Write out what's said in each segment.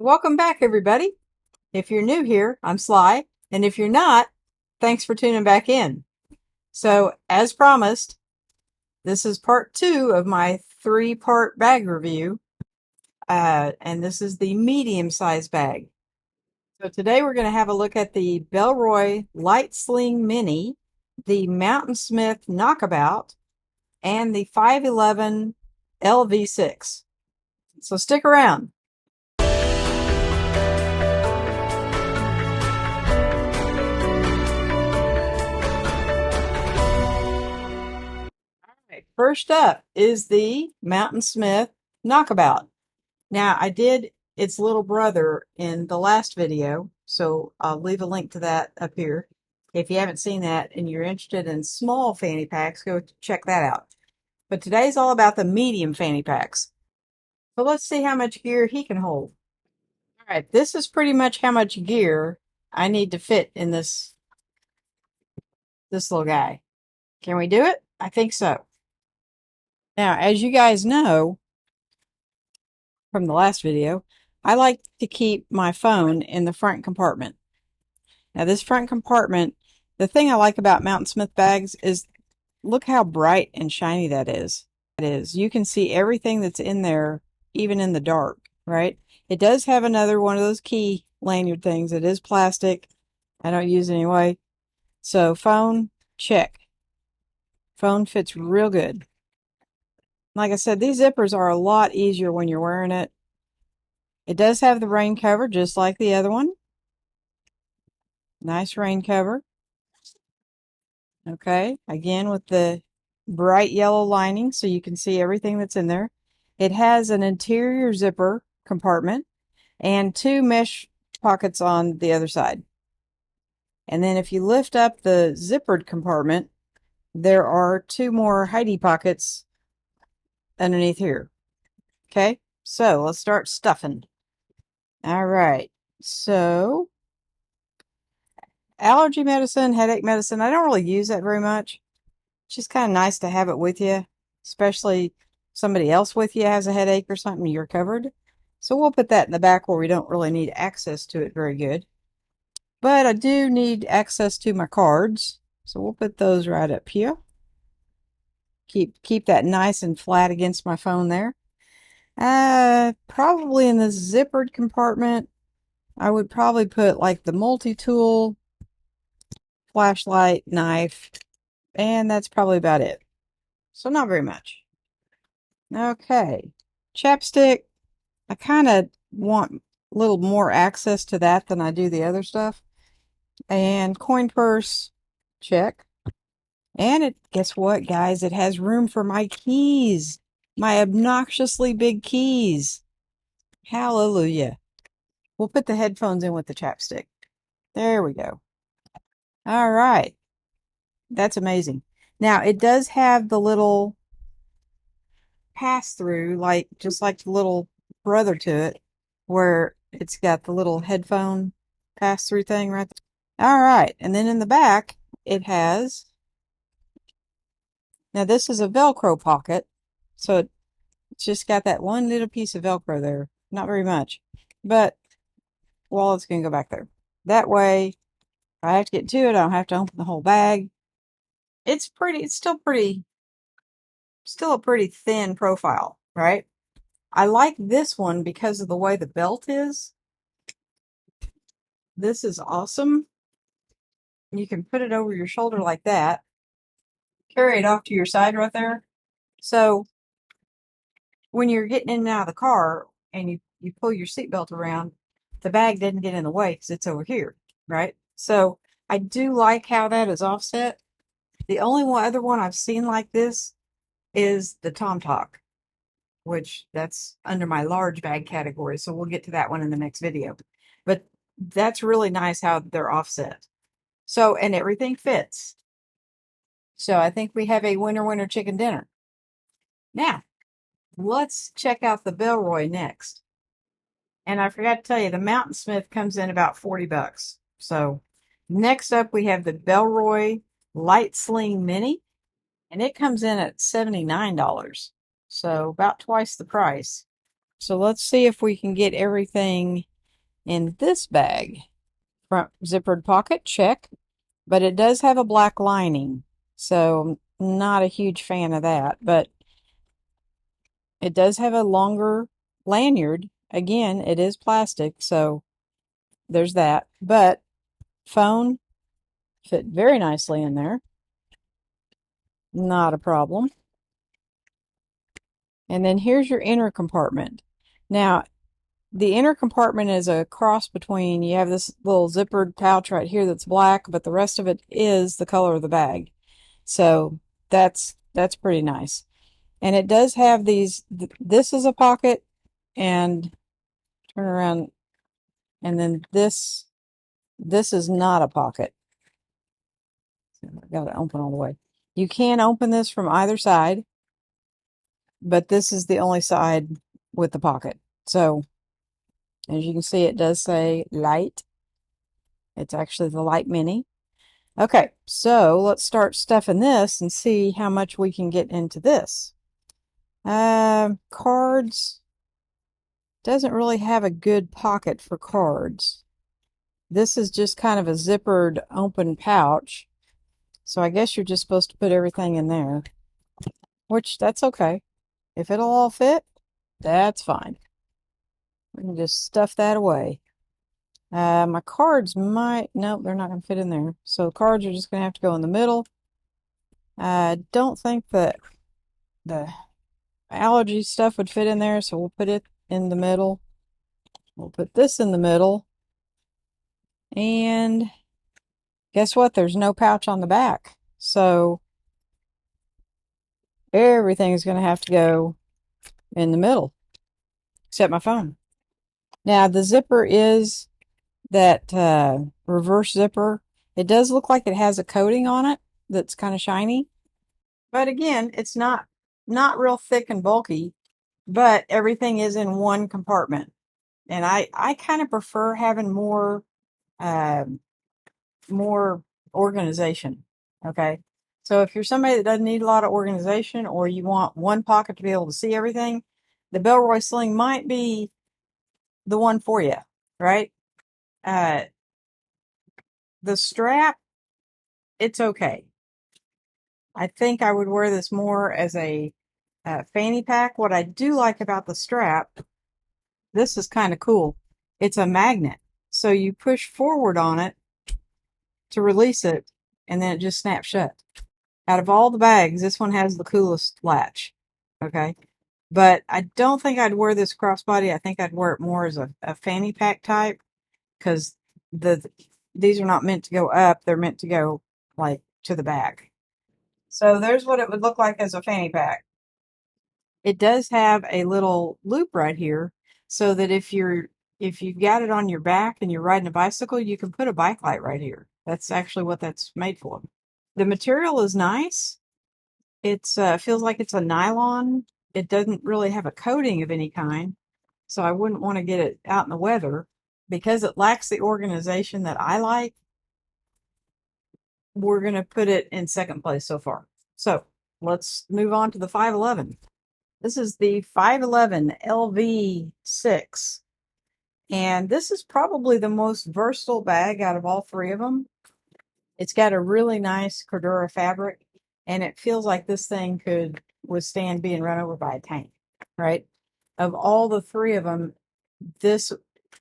Welcome back, everybody. If you're new here, I'm Sly, and if you're not, thanks for tuning back in. So, as promised, this is part 2 of my 3-part bag review, and this is the medium-sized bag. So today we're going to have a look at the Bellroy Lite Sling Mini, the Mountainsmith Knockabout, and the 511 LV6. So stick around. First up is the Mountainsmith Knockabout. Now, I did its little brother in the last video, so I'll leave a link to that up here. If you haven't seen that and you're interested in small fanny packs, go check that out. But today's all about the medium fanny packs. So let's see how much gear he can hold. All right, this is pretty much how much gear I need to fit in this little guy. Can we do it? I think so. Now, as you guys know from the last video, I like to keep my phone in the front compartment. Now, this front compartment, the thing I like about Mountainsmith bags is look how bright and shiny that is. You can see everything that's in there, even in the dark, right? It does have another one of those key lanyard things. It is plastic. I don't use it anyway. So, phone, check. Phone fits real good. Like I said, these zippers are a lot easier when you're wearing it. It does have the rain cover, just like the other one. Nice rain cover. Okay, again with the bright yellow lining so you can see everything that's in there. It has an interior zipper compartment and 2 mesh pockets on the other side. And then if you lift up the zippered compartment, there are 2 more hidey pockets underneath here. Okay, so let's start stuffing. All right, so allergy medicine, headache medicine, I don't really use that very much. It's just kind of nice to have it with you, especially somebody else with you has a headache or something, you're covered. So we'll put that in the back where we don't really need access to it very good. But I do need access to my cards, so we'll put those right up here. Keep that nice and flat against my phone there. Probably in the zippered compartment, I would probably put like the multi-tool, flashlight, knife, and that's probably about it. So not very much. Okay. Chapstick. I kind of want a little more access to that than I do the other stuff. And coin purse. Check. And guess what, guys? It has room for my keys. My obnoxiously big keys. Hallelujah. We'll put the headphones in with the chapstick. There we go. All right. That's amazing. Now, it does have the little pass-through, just like the little brother to it, where it's got the little headphone pass-through thing right there. All right. And then in the back, it has... Now, this is a Velcro pocket, so it's just got that one little piece of Velcro there. Not very much. But, well, it's going to go back there. That way, if I have to get to it, I don't have to open the whole bag. It's still a pretty thin profile, right? I like this one because of the way the belt is. This is awesome. You can put it over your shoulder like that. Carry it off to your side right there. So when you're getting in and out of the car and you pull your seatbelt around, the bag doesn't get in the way because it's over here, right? So I do like how that is offset. The only other one I've seen like this is the Tom Talk, which that's under my large bag category. So we'll get to that one in the next video. But that's really nice how they're offset. So, and everything fits. So I think we have a winner chicken dinner. Now, let's check out the Bellroy next. And I forgot to tell you, the Mountainsmith comes in about 40 bucks. So next up, we have the Bellroy Lite Sling Mini. And it comes in at $79. So about twice the price. So let's see if we can get everything in this bag. Front zippered pocket, check. But it does have a black lining, so I'm not a huge fan of that. But it does have a longer lanyard. Again, it is plastic, so there's that. But phone fit very nicely in there. Not a problem. And then here's your inner compartment. Now, the inner compartment is a cross between, you have this little zippered pouch right here that's black, but the rest of it is the color of the bag. So that's pretty nice. And it does have these, this is a pocket, and turn around, and then this is not a pocket. I've got to open all the way. You can open this from either side, but this is the only side with the pocket. So as you can see, it does say Lite. It's actually the Lite Mini. Okay, so let's start stuffing this and see how much we can get into this. Cards. Doesn't really have a good pocket for cards. This is just kind of a zippered open pouch. So I guess you're just supposed to put everything in there. Which, that's okay. If it'll all fit, that's fine. We can just stuff that away. My cards might, no, they're not going to fit in there. So cards are just going to have to go in the middle. I don't think that the allergy stuff would fit in there, so we'll put it in the middle. We'll put this in the middle. And guess what? There's no pouch on the back. So everything is going to have to go in the middle, except my phone. Now, the zipper is that reverse zipper. It does look like it has a coating on it that's kind of shiny. But again, it's not real thick and bulky, but everything is in one compartment. And I kind of prefer having more organization. Okay. So if you're somebody that doesn't need a lot of organization, or you want one pocket to be able to see everything, the Bellroy Sling might be the one for you, right? The strap, it's okay. I think I would wear this more as a fanny pack. What I do like about the strap, this is kind of cool. It's a magnet. So you push forward on it to release it, and then it just snaps shut. Out of all the bags, this one has the coolest latch. Okay. But I don't think I'd wear this crossbody. I think I'd wear it more as a fanny pack type, because these are not meant to go up. They're meant to go like to the back. So there's what it would look like as a fanny pack. It does have a little loop right here, so that if you've got it on your back and you're riding a bicycle, you can put a bike light right here. That's actually what that's made for. The material is nice. It's feels like it's a nylon. It doesn't really have a coating of any kind, so I wouldn't want to get it out in the weather. Because it lacks the organization that I like, we're going to put it in second place so far. So let's move on to the 511. This is the 511 LV6. And this is probably the most versatile bag out of all three of them. It's got a really nice Cordura fabric, and it feels like this thing could withstand being run over by a tank, right? Of all the three of them, this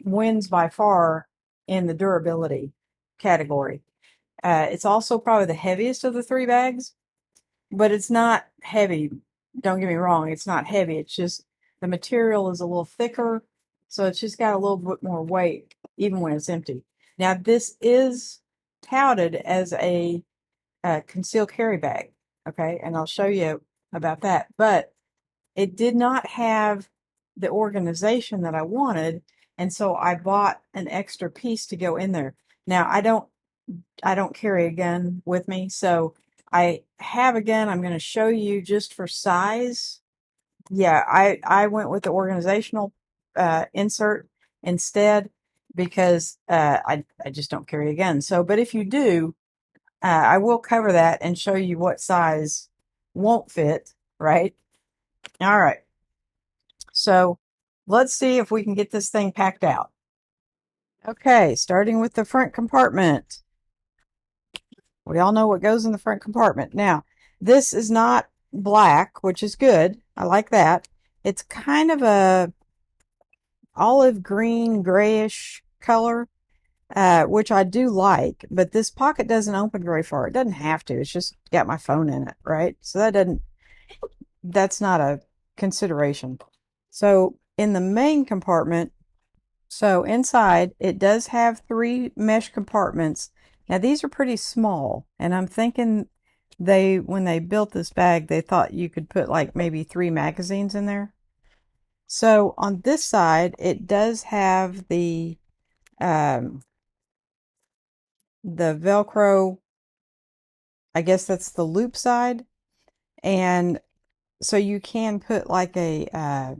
wins by far in the durability category. It's also probably the heaviest of the three bags, but it's not heavy. Don't get me wrong, it's not heavy. It's just the material is a little thicker, so it's just got a little bit more weight, even when it's empty. Now, this is touted as a concealed carry bag, okay? And I'll show you about that. But it did not have the organization that I wanted, and so I bought an extra piece to go in there. Now, I don't carry a gun with me, so I have a gun. I'm going to show you just for size. Yeah, I went with the organizational insert instead, because I just don't carry a gun. So, but if you do, I will cover that and show you what size won't fit, right? All right. So let's see if we can get this thing packed out. Okay, starting with the front compartment. We all know what goes in the front compartment. Now, this is not black, which is good. I like that. It's kind of a olive green, grayish color, which I do like, but this pocket doesn't open very far. It doesn't have to. It's just got my phone in it, right? So that's not a consideration. So in the main compartment, so inside it does have three mesh compartments. Now these are pretty small, and I'm thinking when they built this bag, they thought you could put like maybe three magazines in there. So on this side, it does have um, the Velcro. I guess that's the loop side, and so you can put like a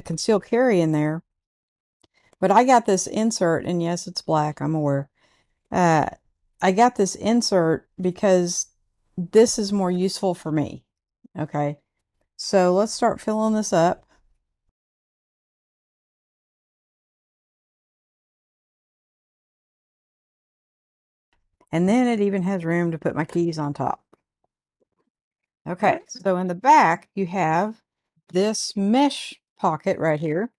concealed carry in there. But I got this insert, and yes, it's black. I'm aware. Uh, I got this insert because this is more useful for me. Okay, so let's start filling this up. And then it even has room to put my keys on top. Okay, so in the back, you have this mesh pocket right here,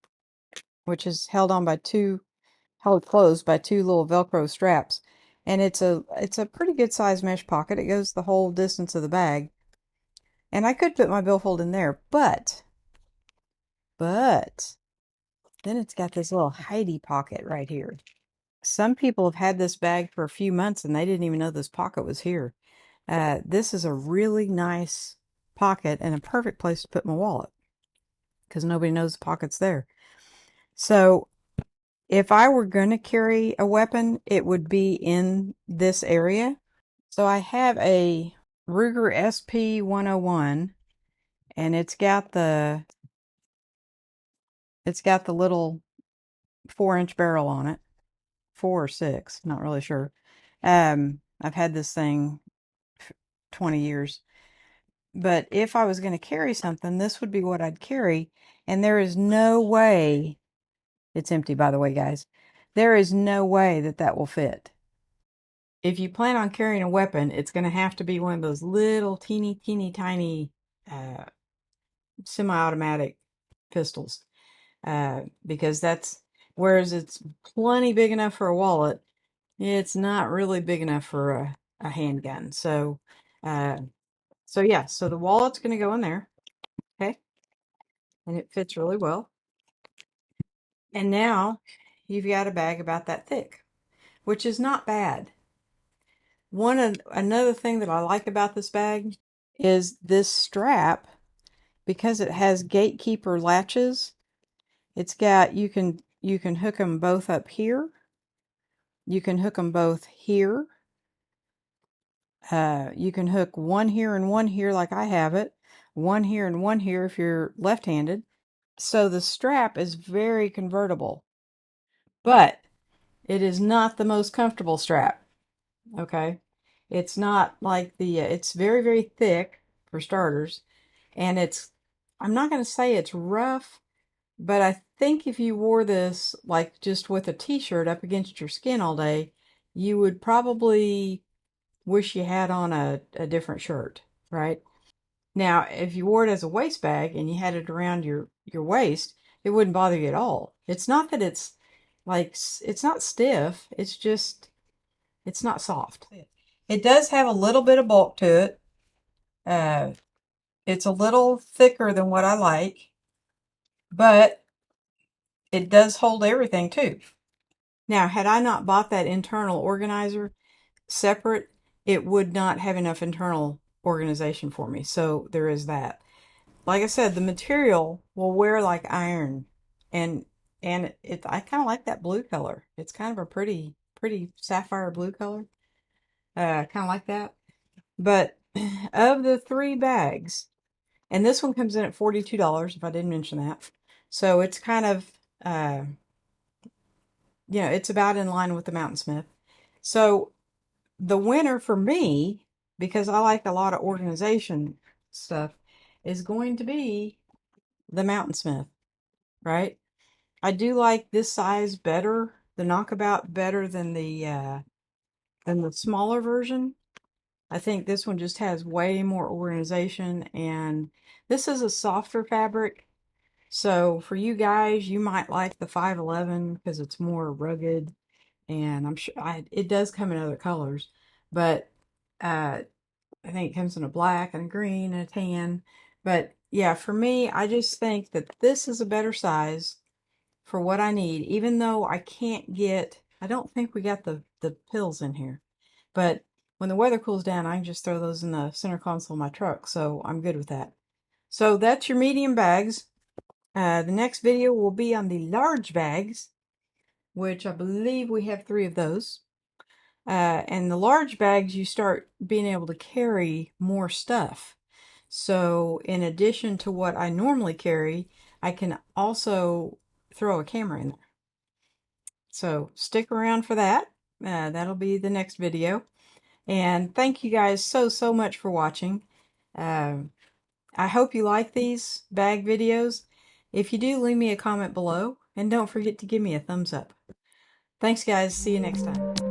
which is held closed by two little Velcro straps. And it's a pretty good size mesh pocket. It goes the whole distance of the bag. And I could put my billfold in there, but then it's got this little hidey pocket right here. Some people have had this bag for a few months and they didn't even know this pocket was here. This is a really nice pocket and a perfect place to put my wallet because nobody knows the pocket's there. So if I were going to carry a weapon, it would be in this area. So I have a Ruger SP 101 and it's got the little 4-inch barrel on it. 4 or 6, not really sure. I've had this thing 20 years. But if I was going to carry something, this would be what I'd carry. And there is no way, it's empty, by the way, guys. There is no way that that will fit. If you plan on carrying a weapon, it's going to have to be one of those little teeny tiny uh, semi-automatic pistols. Because whereas it's plenty big enough for a wallet, it's not really big enough for a handgun. Uh, so yeah, so the wallet's going to go in there. Okay. And it fits really well. And now you've got a bag about that thick, which is not bad. Another thing that I like about this bag is this strap, because it has gatekeeper latches. It's got you can hook them both up here. You can hook them both here. You can hook one here and one here like I have it. One here and one here if you're left-handed. So the strap is very convertible. But it is not the most comfortable strap. Okay. It's not like it's very, very thick for starters. And I'm not going to say it's rough, but I think if you wore this like just with a t-shirt up against your skin all day, you would probably wish you had on a different shirt, right? Now, if you wore it as a waist bag and you had it around your waist, it wouldn't bother you at all. It's not that it's not stiff. It's not soft. It does have a little bit of bulk to it. Uh, it's a little thicker than what I like, but it does hold everything too. Now, had I not bought that internal organizer separate, it would not have enough internal organization for me. So there is that. Like I said, the material will wear like iron, and I kind of like that blue color. It's kind of a pretty sapphire blue color. Kind of like that. But of the three bags, and this one comes in at $42, if I didn't mention that. So it's kind of, uh, it's about in line with the Mountainsmith. So the winner for me, because I like a lot of organization stuff, is going to be the Mountainsmith, right? I do like this size better the Knockabout better than the smaller version. I think this one just has way more organization, and this is a softer fabric. So for you guys, you might like the 511 because it's more rugged, and I'm sure it does come in other colors, but uh, I think it comes in a black and a green and a tan. But yeah, for me, I just think that this is a better size for what I need, even though I don't think we got the pills in here. But when the weather cools down, I can just throw those in the center console of my truck, so I'm good with that. So that's your medium bags. The next video will be on the large bags, which I believe we have 3 of those. And the large bags, you start being able to carry more stuff. So in addition to what I normally carry, I can also throw a camera in there. So stick around for that. That'll be the next video. And thank you guys so much for watching. I hope you like these bag videos. If you do, leave me a comment below. And don't forget to give me a thumbs up. Thanks guys. See you next time.